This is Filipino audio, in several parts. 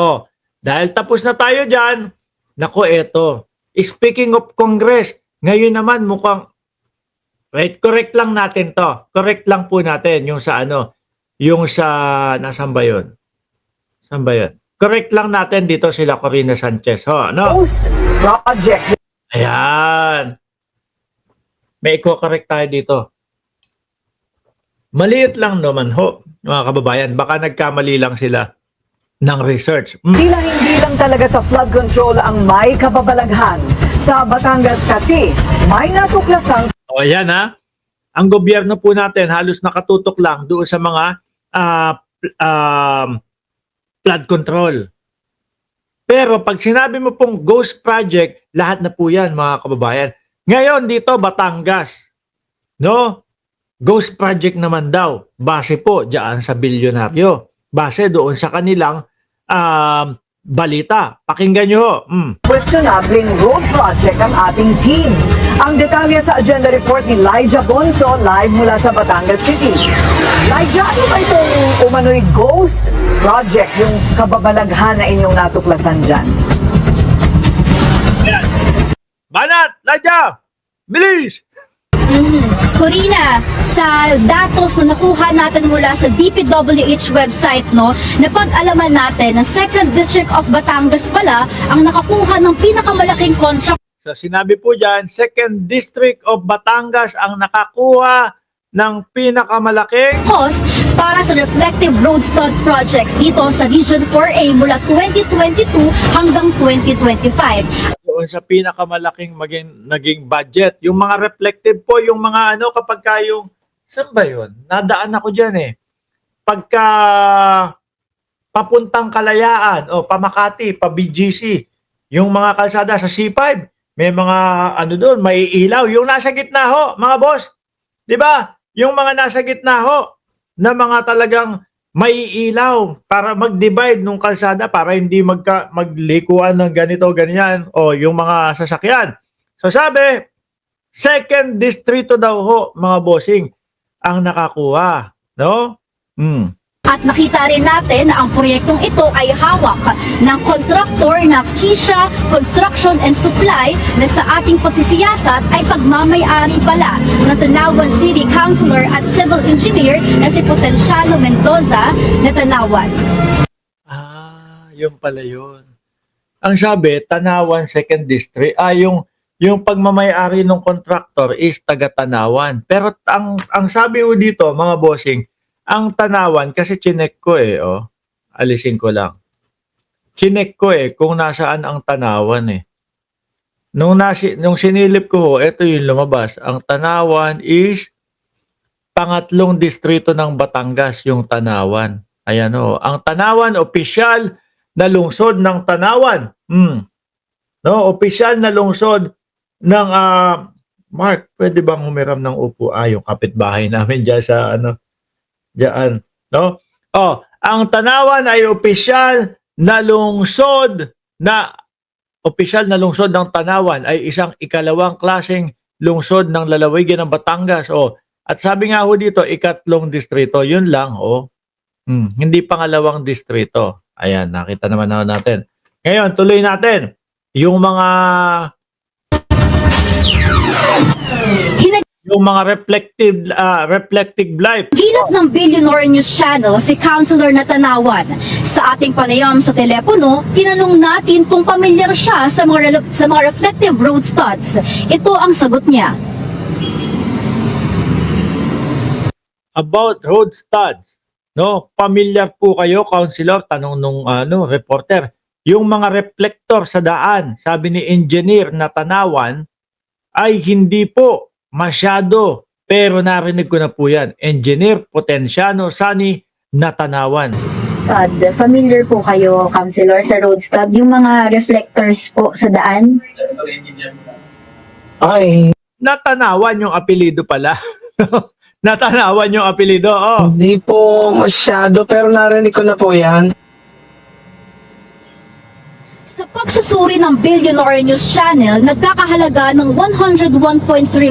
Oh, dahil tapos na tayo dyan, nako eto. Speaking of Congress, ngayon naman mukhang, right, correct lang natin to. Correct lang po natin yung sa ano, yung sa, nasan ba yun? Saan ba yun? Correct lang natin dito sila Corina Sanchez. Ho, no? Ghost Project. Ayan. May i-correct tayo dito. Maliit lang naman ho, mga kababayan. Baka nagkamali lang sila ng research. Tila hindi lang talaga sa flood control ang may kababalaghan. Sa Batangas kasi, may natuklasang O ayan ha. Ang gobyerno po natin halos nakatutok lang doon sa mga flood control. Pero pag sinabi mo pong ghost project, lahat na po yan mga kababayan. Ngayon dito Batangas, no? Ghost project naman daw. Base po diyan sa bilyonaryo. Base doon sa kanilang balita. Pakinggan nyo ho. questionabling road project ang ating team. Ang detalye sa agenda report ni Lyja Bonso live mula sa Batangas City. Lyja, ano ba itong umano'y ghost project, yung kababalaghan na inyong natuklasan dyan? Ayan. Banat! Lyja! Bilis! Corina, sa datos na nakuha natin mula sa DPWH website, no, napag-alaman natin na 2nd District of Batangas pala ang nakakuha ng pinakamalaking contract. So sinabi po dyan, 2nd District of Batangas ang nakakuha ng pinakamalaking Cost para sa reflective road stud projects dito sa Region 4A mula 2022 hanggang 2025. doon sa pinakamalaking naging budget. Yung mga reflective po, yung mga ano, kapag kayong, saan ba yun? Nadaan ako dyan eh. Pagka papuntang Kalayaan o Pamakati, pa BGC, yung mga kalsada sa C5, may mga ano doon, may ilaw. Yung nasa gitna ho, mga boss. Di ba? Yung mga nasa gitna ho, na mga talagang may ilaw para mag-divide nung kalsada para hindi maglikuan ng ganito, ganyan, o yung mga sasakyan. So sabi, 2nd distrito daw ho, mga bossing, ang nakakuha. No? At nakita rin natin na ang proyektong ito ay hawak ng kontraktor na Kisha Construction and Supply na sa ating pagsisiyasat ay pagmamay-ari pala ng Tanawan City Councilor at Civil Engineer na si Potencialo Mendoza na Tanawan. Yun pala yun. Ang sabi, Tanawan 2nd District, yung pagmamay-ari ng kontraktor is taga Tanawan. Pero ang sabi ko dito, mga bossing, ang Tanawan, kasi chinek ko alisin ko lang. Chinek ko kung nasaan ang Tanawan Nung sinilip ko, ito yung lumabas. Ang Tanawan is pangatlong distrito ng Batangas, yung Tanawan. Ayan ang Tanawan, opisyal na lungsod ng Tanawan. No, opisyal na lungsod ng Mark, pwede bang humiram ng upo? Yung kapitbahay namin diyan sa diyan, no? Ang Tanawan ay opisyal na lungsod ng Tanawan ay isang ikalawang klaseng lungsod ng lalawigan ng Batangas. At sabi nga ho dito, ikatlong distrito, yun lang, hindi pangalawang distrito. Ayan, nakita naman natin. Ngayon, tuloy natin. Yung mga reflective light. Hinat ng Billionaire News Channel si Councilor na Tanawan. Sa ating panayam sa telepono, tinanong natin kung pamilyar siya sa mga reflective road studs. Ito ang sagot niya. About road studs, no? Pamilyar po kayo, Councilor? Tanong nung reporter. Yung mga reflector sa daan, sabi ni engineer na Tanawan, ay hindi po masyado. Pero narinig ko na po yan. Engineer Potenciano Sani na Tanawan. Familiar po kayo, Councilor, sa road stud, yung mga reflectors po sa daan? Ay, Natanawan yung apelido pala. Natanawan yung apelido. hindi po masyado pero narinig ko na po yan. Sa pagsusuri ng Billionaire News Channel, nagkakahalaga ng 101.3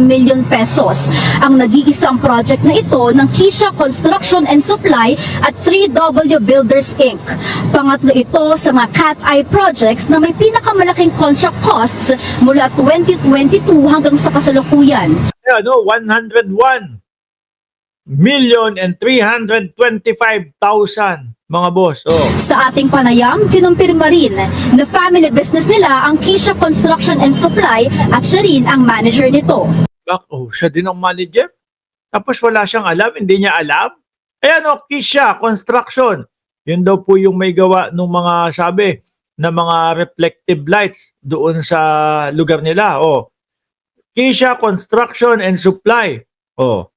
million pesos ang nag-iisang project na ito ng Kisha Construction and Supply at 3W Builders Inc. Pangatlo ito sa mga cat-eye projects na may pinakamalaking contract costs mula 2022 hanggang sa kasalukuyan. Ano, 101 million and 325,000 mga boss. Oh. Sa ating panayam, kinumpirma rin na family business nila ang Kisha Construction and Supply at siya rin ang manager nito. Oh, siya din ang manager. Tapos wala siyang alam, hindi niya alam. Ayan o, Kisha Construction. Yun daw po yung may gawa ng mga sabi na mga reflective lights doon sa lugar nila. Oh. Kisha Construction and Supply. Oh.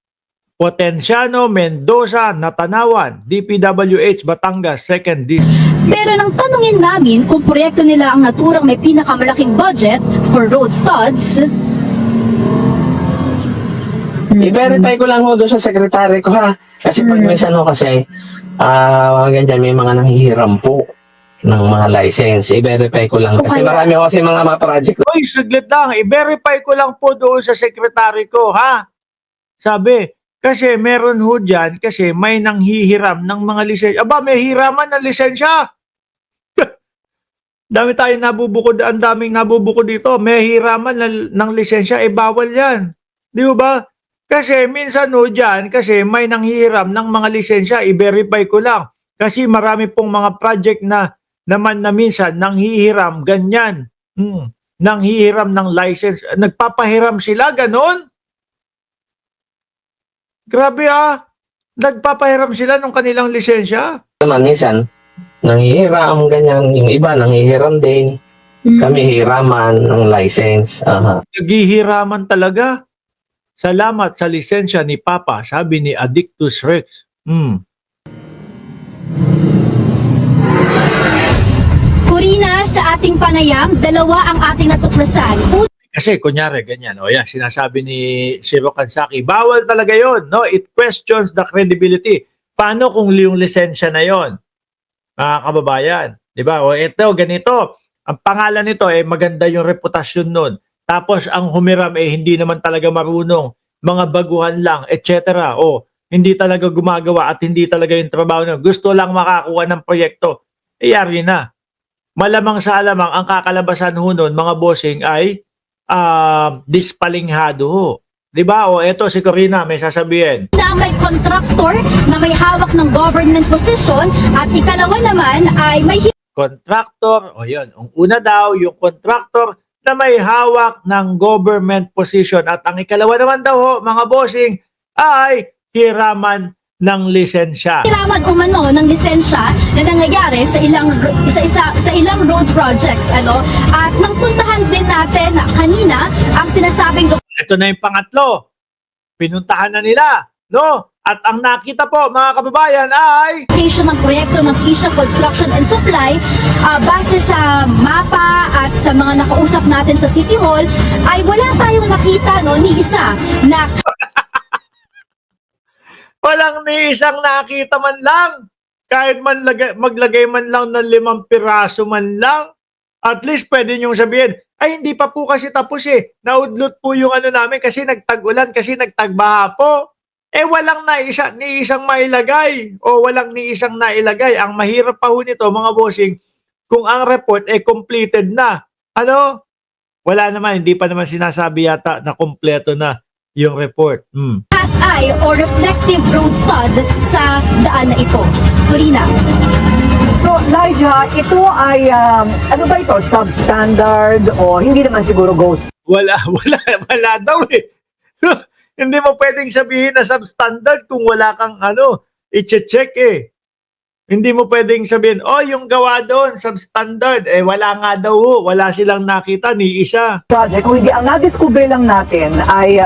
Potenciano, Mendoza, Natanawan, DPWH, Batangas, 2nd District. Pero nang tanungin namin kung proyekto nila ang naturang may pinakamalaking budget for road studs, I-verify ko lang ho doon sa sekretary ko ha. Kasi pag may ano kasi, ganyan, may mga nanghihiram po ng mga license. I-verify ko lang. Kasi marami ho kasi mga project. Uy, saglit lang. I-verify ko lang po doon sa sekretary ko, ha? Sabi, kasi meron ho dyan, kasi may nanghihiram ng mga lisensya. Aba, may hiraman ng lisensya. Dami tayo nabubukod, ang daming nabubukod dito. May hiraman ng lisensya, bawal yan. Di ba? Kasi minsan ho dyan, kasi may nanghihiram ng mga lisensya, i-verify ko lang. Kasi marami pong mga project na naman na minsan nanghihiram, ganyan. Nanghihiram ng license. Nagpapahiram sila, ganon. Grabe nagpapahiram sila ng kanilang lisensya. Naman, minsan, nanghihiram, ganyan. Yung iba, nanghihiram din. Kami hiraman ng license. Naghihiraman talaga. Salamat sa lisensya ni Papa, sabi ni Addictus Rex. Kurina, sa ating panayam, dalawa ang ating natuklasan. Kasi kunyari, ganyan. O yan, sinasabi ni Shiro Kansaki, bawal talaga yon, no? It questions the credibility. Paano kung yung lisensya na yon? Mga kababayan. Diba? O ito, ganito. Ang pangalan nito, maganda yung reputasyon nun. Tapos ang humiram, hindi naman talaga marunong. Mga baguhan lang, etc. O, hindi talaga gumagawa at hindi talaga yung trabaho na. Gusto lang makakuha ng proyekto. Yari na. Malamang sa alamang, ang kakalabasan ho nun, mga bossing, ay dispalinghado ho. Diba? O eto si Corina may sasabihin. Na may contractor na may hawak ng government position at ikalawa naman ay may Contractor, o yun, ang una daw yung contractor na may hawak ng government position at ang ikalawa naman daw ho, mga bossing, ay hiraman ng lisensya. hiraman umano ng lisensya na nangyayari sa ilang road projects, at nang puntahan din natin kanina ang sinasabing Ito na yung pangatlo. Pinuntahan na nila, no? At ang nakita po, mga kababayan, ay location ng proyekto ng Kisha Construction and Supply. Base sa mapa at sa mga nakausap natin sa City Hall, ay wala tayong nakita ni isa na walang ni isang nakita man lang. Kahit man maglagay man lang ng 5 piraso man lang. At least pwede niyong sabihin, ay hindi pa po kasi tapos Naudlot po yung namin kasi nagtag-ulan, kasi nagtagbaha po. Walang ni isang mailagay o walang ni isang nailagay. Ang mahirap pa ho nito, mga bossing, kung ang report completed na. Wala naman, hindi pa naman sinasabi yata na kompleto na yung report. cat-eye o reflective road stud sa daan na ito. Corina. So, Lyja, ito ay, ano ba ito? Substandard o hindi naman siguro ghost? Wala daw Hindi mo pwedeng sabihin na substandard kung wala kang i-check Hindi mo pwedeng sabihin, yung gawa doon, substandard. Wala nga daw wala silang nakita ni isa. Project, kung hindi, ang nadiskubre lang natin ay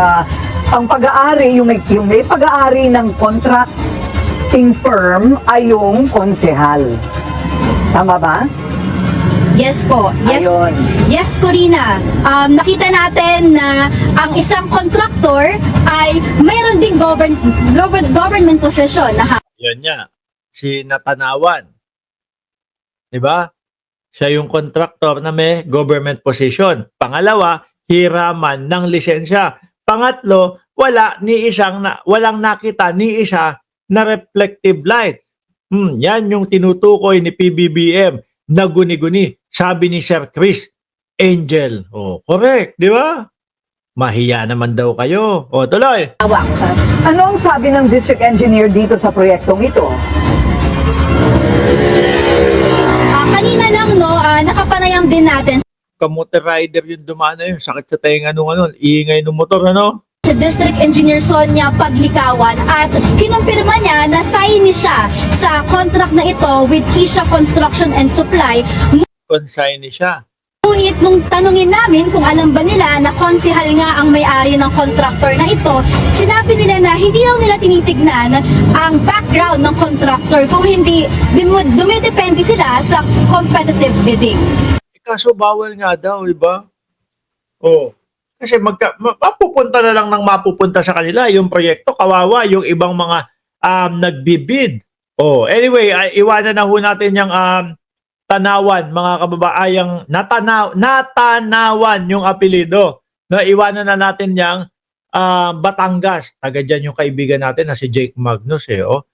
ang pag-aari, yung may pag-aari ng contracting firm ay yung konsehal. Tama ba? Yes po. Yes. Ayun. Yes, Corina. Nakita natin na ang isang contractor ay mayroon ding government position na Yan niya. Si Natanawan. Diba? Siya yung contractor na may government position. Pangalawa, hiraman ng lisensya. Pangatlo, walang nakita ni isa na reflective lights. Yan yung tinutukoy ni PBBM na guni-guni. Sabi ni Sir Chris Angel. Oh, correct, di ba? Mahiya naman daw kayo. O, tuloy. hawak. Ano ang sabi ng district engineer dito sa proyektong ito? Kanina lang, no, nakapanayam din natin Kamote rider yung dumaan na yun. Sakit sa tenga nung ano, iingay ng motor, ano? si District Engineer Sonia Paglikawan at kinumpirma niya na sign siya sa contract na ito with Kisha Construction and Supply. Consigne siya. Ngunit nung tanungin namin kung alam ba nila na konsihal nga ang may-ari ng contractor na ito, sinabi nila na hindi daw nila tinitignan ang background ng contractor kung hindi dumidepende sila sa competitive bidding. Kaso bawal nga daw, iba? Oh. Kasi mapupunta na lang ng mapupunta sa kanila yung proyekto, kawawa yung ibang mga nagbibid. Oh, anyway, iwanan na ho natin yung Tanawan, mga kababaayang Natanawan yung apelido. No, iwanan na natin yung Batangas. Taga dyan yung kaibigan natin na si Jake Magnus, eh, oh.